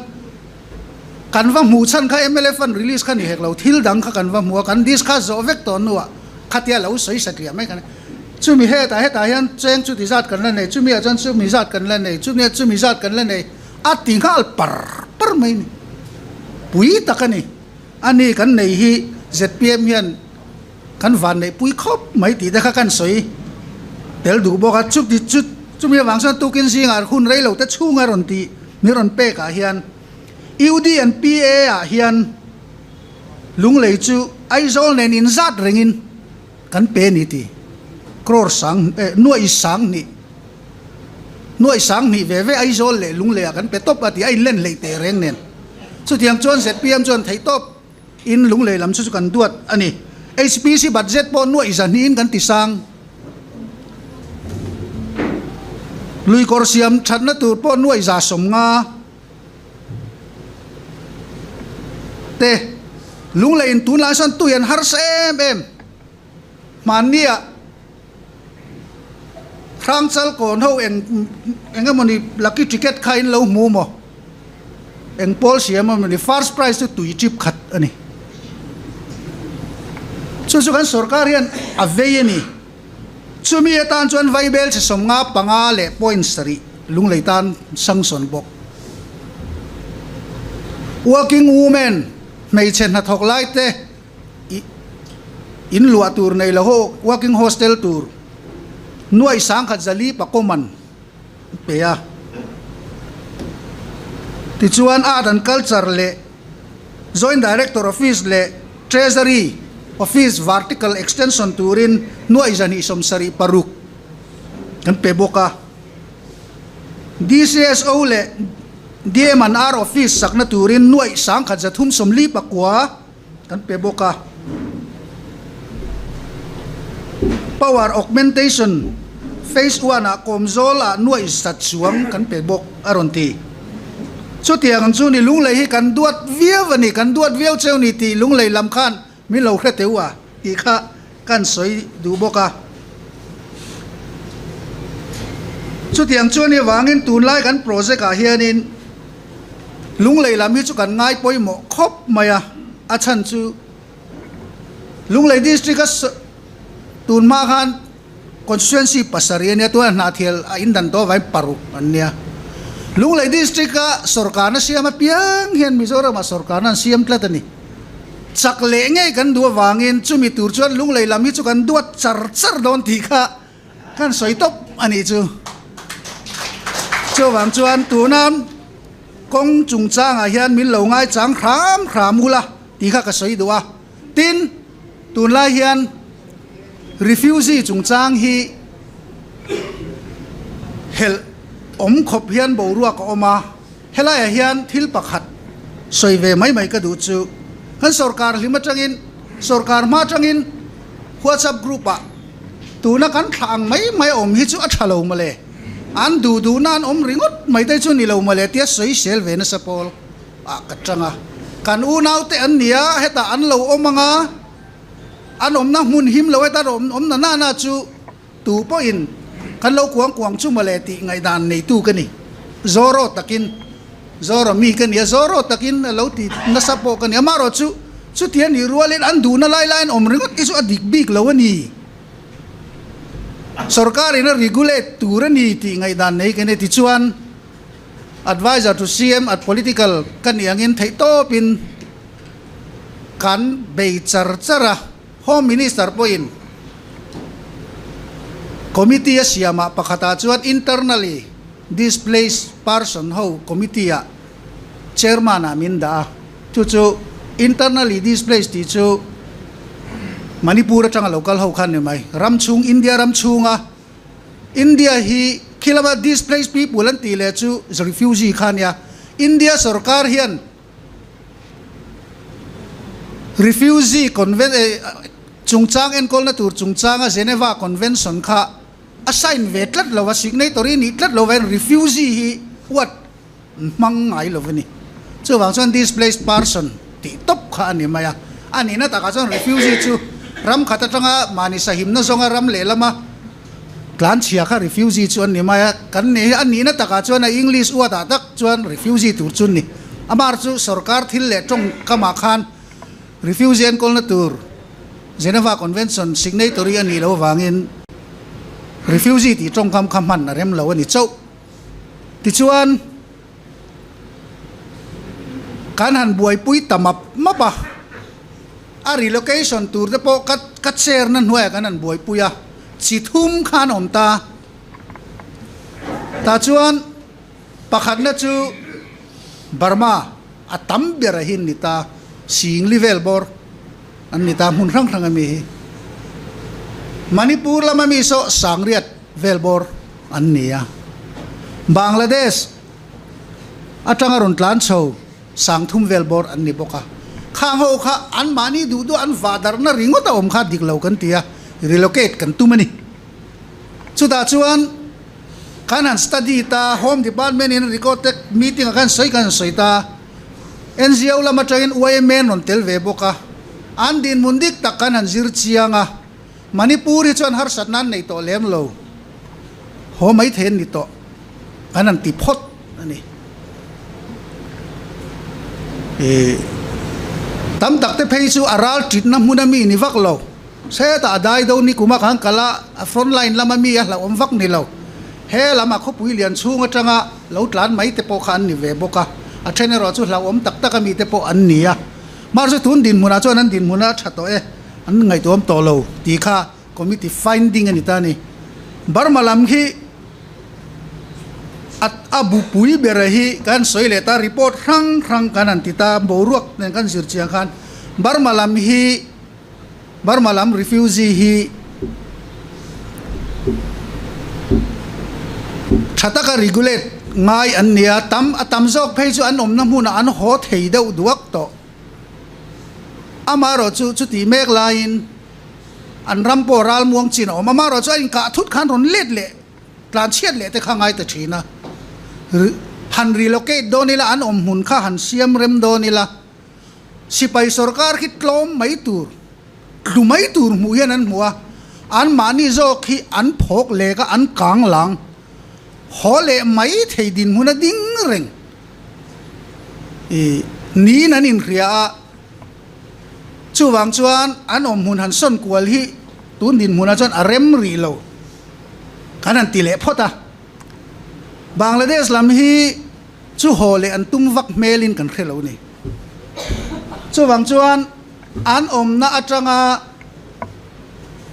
kan wa mu chan kha MLF fan release khan hek lo thil dang kha kan wa mu kan dis kha zo vek ton nuwa khatia lo soi satria mai kan chumi he ta hian cheng chu ti zat kan la nei chumi a chan chumi zat kan la nei chumi zat kan la nei a tinghal par mai ni pui takani ani kan nei hi ZPM hian kan van nei pui khop mai ti da kha kan soi tel du bo ka chuk di chut chumi wangsan tu kin sing ar khun rei lo ta chunga ron ti ni ron pe ka hian UD and PA a hian lunglei chu aizol nen in zat ringin kan pe ni ti crore sang nuai sang ni ve aizol le lunglei kan pe top ati ai len le te reng nen chu tiang chon ZPM chon thei top in lunglei lam chu kan duat ani HPC budget po nuai zanin kan ti sang lui korsiam thatna tur po nuai za som nga te lunglei in tun la san tu yan har sem em mania rang chal kon ho engamoni lucky ticket khain lo mu mo eng pol siam ni first prize tu chip khat ani chu kan sarkarian aveyani chumi etan chuan vaibel se somnga panga le points sari lunglei tan sangson bok working women mei chen na thok lai te in lua tur nei lo ho working hostel tur nuai sang khat zali pakoman peya ti chuan art and culture le joint director office le treasury office vertical extension turin nuai zani somsari paruk kan peboka DCSO le DMNR office sakna turin nuai sang khat zathum somli pakwa kan peboka power augmentation phase 1 a komzola nuai sat suang kan pebok aronti chu tiang chu ni lunglei hi kan duat viawani kan duat viaw cheu ni ti lunglei lam khan mi lo khre tewa ti kha kan soi du boka chu tiang chu ni wangin tun lai kan project a hianin lunglei lam hi chu kan ngai poimo khop maya achan chu lunglei district a tun ma khan constituency pasari ne to na thiel a indan to vai paru ania lunglei district ka sarkar na siam piang hian Mizoram sarkar na siam tlatani chakle ngai kan du wangin chumi tur chuan lunglei lam hi chu kan duat char don ti kha kan soitop ani chu wang chuan tunam kong chung chang a hian min lo ngai chang khram hula ti kha ka soi duwa tin tun lai hian refugee chung chang hi hel khop hian bo ruak oma helai hian thil pakhat soi ve mai ka du chu han sarkar lima tangin sarkar ma tangin WhatsApp group a tuna kan thang mai om hi chu a thalo male an du nan om ringot mai te chu ni lo male tia soi sel ve na sapol a ka tanga kan u nau te an nia heta an lo omanga an om na mun him lo eta om na chu tu po in kan lo kuang chu male ti ngai dan nei tu ka ni zoro takin zoro mi kan ya zoro takin lo ti na sapo kan ya maro chu tian ni rualin an du na lai om ringot isu adik big lo ani sarkar ina regulate turani ti ngai dan nei kan ti chuan advisor to CM at political kan yangin thai to pin kan bei chara home minister point committee siama pakhata chuan internally displaced person ho committee a chairman aminda chu internally displaced ti chu Manipur atanga local ho khan ni mai ramchung India ramchunga India hi kilama displaced people an ti le chu refugee khan ya India sarkar hian refugee chungchang en kol na tur chungchanga Geneva convention kha assign vetlat lawa signatory ni tlat lawa refugee hi what mangai lovani chu wang chuan displaced person ti top kha ani maya ani na ta ka chuan refugee chu ram khata tanga mani sahim na zonga ram le lama tlan chia kha refugee chuan ni maya kan ne ani na ta ka chuan English wa ta tak chuan refugee tur chun ni amar chu sarkar thil le tong kama khan refugee en kol na tur Geneva convention signatory ani lo wangin refugee ti tong kam man na rem lo ani chau ti chuan kan han buai pui tamap mapa a relocation tur te po kat share nan huai kan han buai puya chi thum khan om ta chuan pakhat na chu Burma atam berahin nita sing level bor an nita mun rang ami Manipur lama mi so sangriat velbor an nia Bangladesh atanga ron tlan chho sangthum velbor an ni boka khang ho kha an mani du an vadar na ringo ta om kha diklo kan tia relocate kan tumani chuda chuan kanan study ta home department in record meeting kan soi ta NGO lama train UIMN on tel ve boka an din mundik takan an zir chianga Manipur hi chuan har satnan nei to lem lo ho mai then ni to kanan ti phot ani tam tak te phei chu aral tit na munami ni vak lo se ta dai do ni kuma khang kala front line lama mi la om vak ni lo he lama kho pui lian chunga tanga lo tlan mai te po khan ni ve boka a trainer ro chu la om tak tak mi te po an nia mar chu tun din muna chuan an din muna thato an ngai tom to lo ti kha committee finding ani ta ni Burma lam hi at abu pui berahi kan soileta report rang kanan tita boruak nen kan sirchiang khan Burma lam refugee hi thataka regulate ngai an nia atam jok phei chu an om na huna an ho thei deuh duak to amaro chu ti mek lain an rampo ral muang chin om amaro chu in ka thut khan ron let le tlan chiat le te khangai ta thina han relocate do nila an om hun kha han siam rem do nila sipai sarkar ki tlom mai tur lumai tur mu yan an muwa an mani jok hi an phok le ka an kang lang hole mai thei din huna ding reng ni nanin ria chu wang chuan an om hun han son kwal hi tun din huna chuan arem ri lo kanan ti le phota Bangladesh lam hi chu hole an tum vak melin kan khelo ni chu wang chuan an om na atanga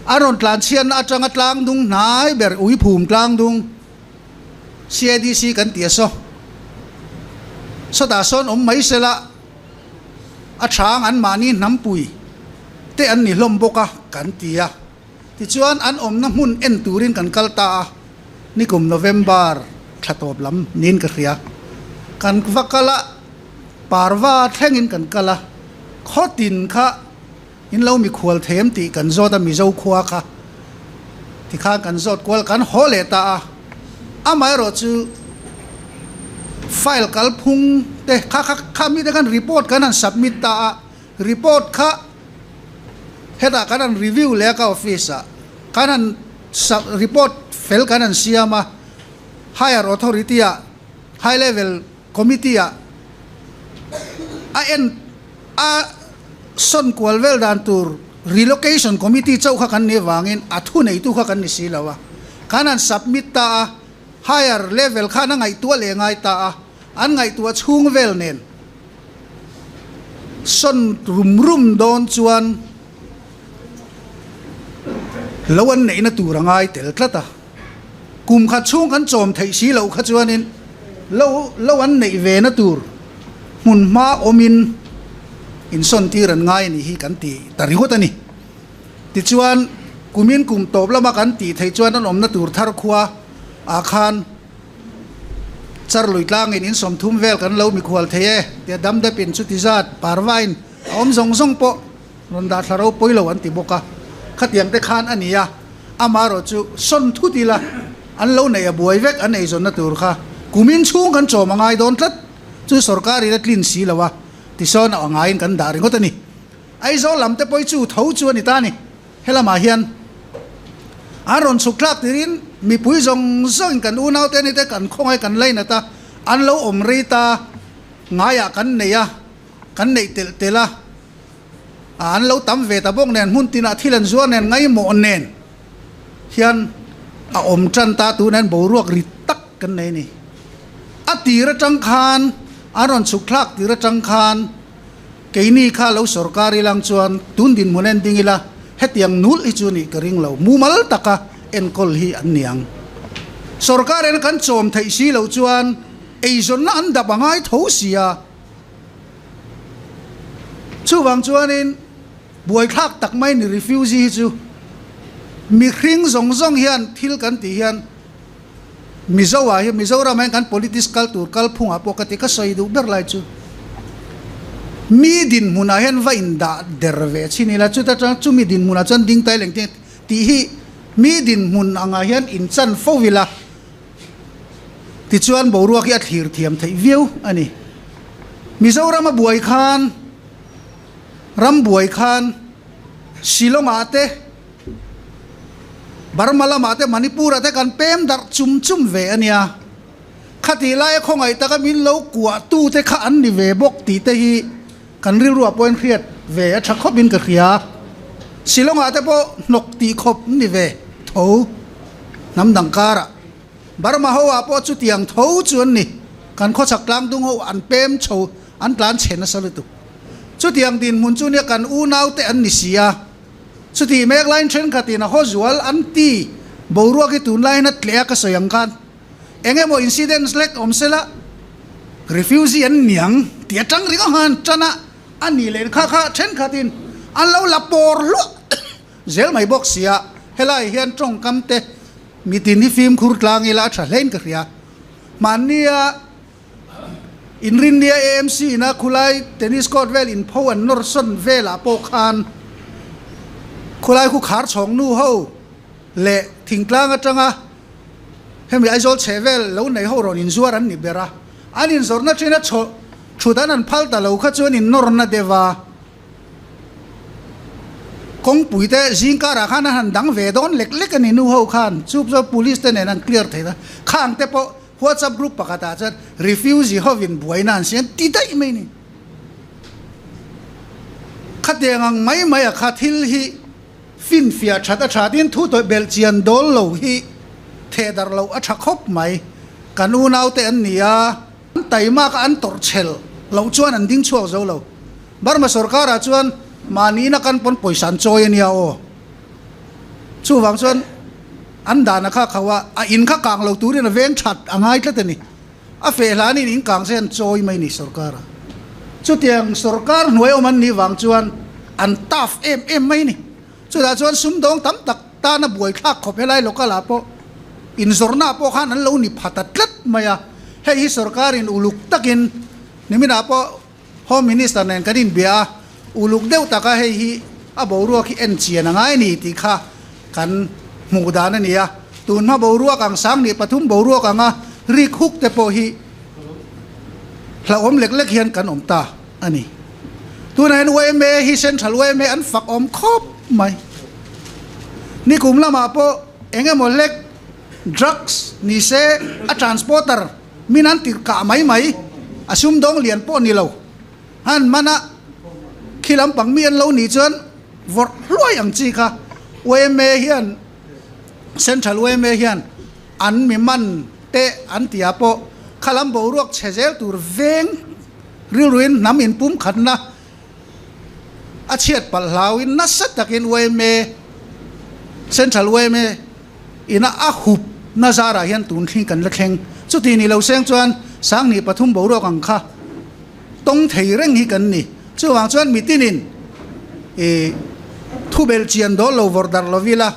aron tlan chian na atanga tlang dung nai ber ui phum tlang dung CIDC kan tia so ta son om mai sela a thang an mani nampui te an ni hlom boka kan tia ti chuan an om na mun en turin kan kalta ni kum November thatop lam nin ka ria kan vakala parwa thlengin kan kala khotin kha in lo mi khwal them ti kan zota mi zo khwa kha ti kha kan zot kwal kan hole ta amai ro chu file kal phung te kha mi de kan report kan an submit ta report kha heta kan an review le ka office kan an report fail kan an siama higher authority high level committee son kwalvel dan tur relocation committee chau kha kan ne wangin athu nei tu kha kan ni silawa kanan submit ta higher level khana ngai tu le ngai ta an ngai tu chung vel nen son rum don chuan lawan nei na tu rangai tel tlata kum kha chung kan chom thei si lo kha chuanin lawan nei ve na tur mun ma omin in son tiran ngai ni hi kan ti tari hota ni ti chuan kumin kum top lama kan ti thei chuan an om na tur thar khuwa a khan char lui tlang in som thum vel kan lo mi khwal theye te dam de pin chu ti zat parwain om zong zong po ron da tharo poilo an ti boka khatiang te khan ania amaro chu son thu ti la an lo nei a buai vek an ei zon na tur kha kumin chung kan chom angai don tlat chu sarkari la clean si lawa ti son a ngain kan dar ngot ani ai zo lam te poi chu thau chu ani ta ni hela ma hian aron suklak tirin mi pui zong zong kan unau te ni te kan khongai kan leina ta an lo om ri ta ngaya kan neya kan nei tel tela an lo tam ve ta bong nen hun tina thilan zuan nen ngai mo nen hian a om chan ta tu nen bo ruak ri tak kan nei ni atira tang khan aron suklak tira tang khan keini kha lo sarkari lang chuan tun din munen dingila hetiang nul ichuni karing lo mumal taka enkol hi aniang sarkar en kan chom thei si lo chuan eizon na an da bangai tho sia chuwang chuanin buai khak tak mai ni refugee chu mi khring zong zong hian thil kan ti hian mizowa hi mizora man kan political tur kal phunga pokati ka soi du ber lai chu mi din muna hen va inda derve chinila chu ta chu mi din muna chan ding tai leng ti hi mi din mun anga hian in chan fowila ti chuan boruwa ki athir thiam thei viu ani mizoram buai khan ram buai khan shillong ate barmala mate manipur ate kan pem dar chum ve ania khati lai khongai taka min lo kwa tu te kha an ni ve bok ti te hi kan ri ruwa point khiat ve a thak khop in ka khia shillong ate po nok ti khop ni ve tho nam dang kara barma ho a po chu tiang tho chuan ni kan kho chak tlang dung ho an pem chho an tlan chen sa lu tu chu tiang din mun chu ne kan u nau te an ni sia chu ti mek line chen khatina ho zual an ti boruwa ki tun line at tlea ka soyang kan enge mo incidents lek omsela refugee an niang ti atang ri ka han chana ani len kha chen khatin an lo la por lo zel mai box sia helai hian trong kam te mitin ni film khur tlang ila tha len ka ria mania in rindia AMC na khulai tennis court vel in pho an norson vela po khan khulai khu khar chong nu ho le thingtlang atanga hemi aizol chevel lo nei ho ron in zuar an ni bera anin zorna china cho chudan an phalta lo kha chuan in norna dewa kong puite jingkara khana han dang ve don lek lek ani nu ho khan chup zo police te nen an clear theina khang te po WhatsApp group pakata chat refugee hovin buainan sian ti dai mai ni khatengang mai a khathil hi fin fia thata thatin thu to belgian dol lo hi thedar lo a thakhop mai kanu nau te an nia taima ka an tor chel lo chuan an ding chuak zo lo barma sarkar a chuan mani na kan pon poisan choi ania o chu wang chuan an dana kha khawa a in kha kang lo turin a veng that angai tlatani a fe hlani in kang sen choi mai ni sarkar chu tiang sarkar hnuai oman ni wang chuan an taf em mai ni chu da chuan sum dong tam tak ta na buai khak khop helai lokala po in zorna po khan an lo ni phatat tlat maya hei hi sarkar in uluk takin nimina po Home Minister nen kadin bia uluk deu taka hei hi aborua ki enchia na ngai ni ti kha kan mudana nia tun ma borua kang sang ni pathum borua kanga rik huk te po hi la om lek lek hian kan om ta ani tun hen we me hi central we me an fak om khop mai ni kum lama po enge mo lek drugs ni se a transporter minan tir ka mai asum dong lian po ni lo han mana khilam pang mian lo ni chuan vor loi ang chi kha we me hian central we me hian an mi man te an tia po khalam bo ruak chezel tur veng rilruin nam in pum khatna a chiat pal lawin na sat takin we me central we me ina a hup nazara hian tun thing kan la thleng chuti ni lo seng chuan sang ni pathum bo ruak ang kha tong thei reng hi kan ni chuwang chuan mitinin thubel chian do lo vordar lovila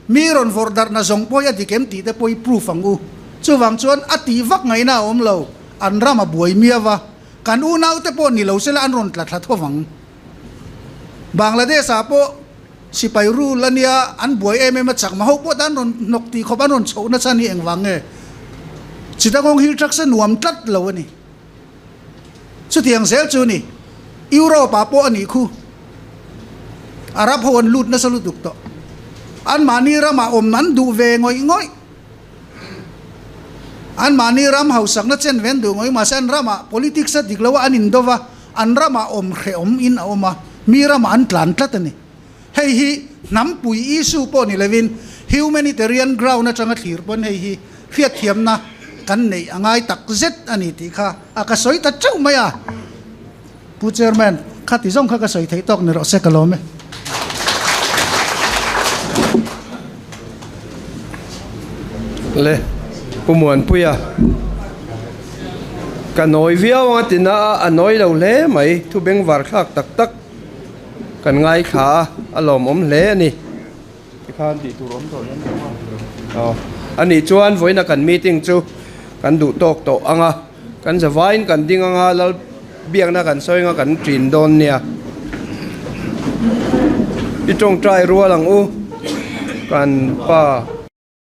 miron vordar na zong poya dikem ti te poi proof angu chuwang chuan ati vak ngai na om lo an rama buai miawa kan u nau te po ni lo sela an ron tla thla thowang Bangladesh apo sipai ru lania an buai em ma chak ma ho po dan ron nok ti khoban ron chho na chani engwange chitagong hil trak sa nuam tlat lo ani chu tiang sel chu ni Europa po ani khu Arab hon lut na salut duk to an mani rama om nan du ve ngoi ngoi an mani ram hausak na chen ven du ngoi ma san rama politics sa diklawa an indova an rama om khe om in oma mi rama an tlan tlat ani hei hi nam pui isu po ni levin humanitarian ground na changa thir pon hei hi fiat thiam na kan nei angai tak zet ani ti kha akasoi ta chau maya pu chairman khati zong kha ka soi thei tok ni ro se kalome le pumuan puya kanoi viaw atina anoi lo le mai thu beng war khak tak tak kan ngai kha alom om le ni khan ti tu rom to ani chuan voina kan meeting chu kan du tok to anga kan zawain kan ding anga lal biang na kan soinga kan trin don nia itong trai rualang u kan pa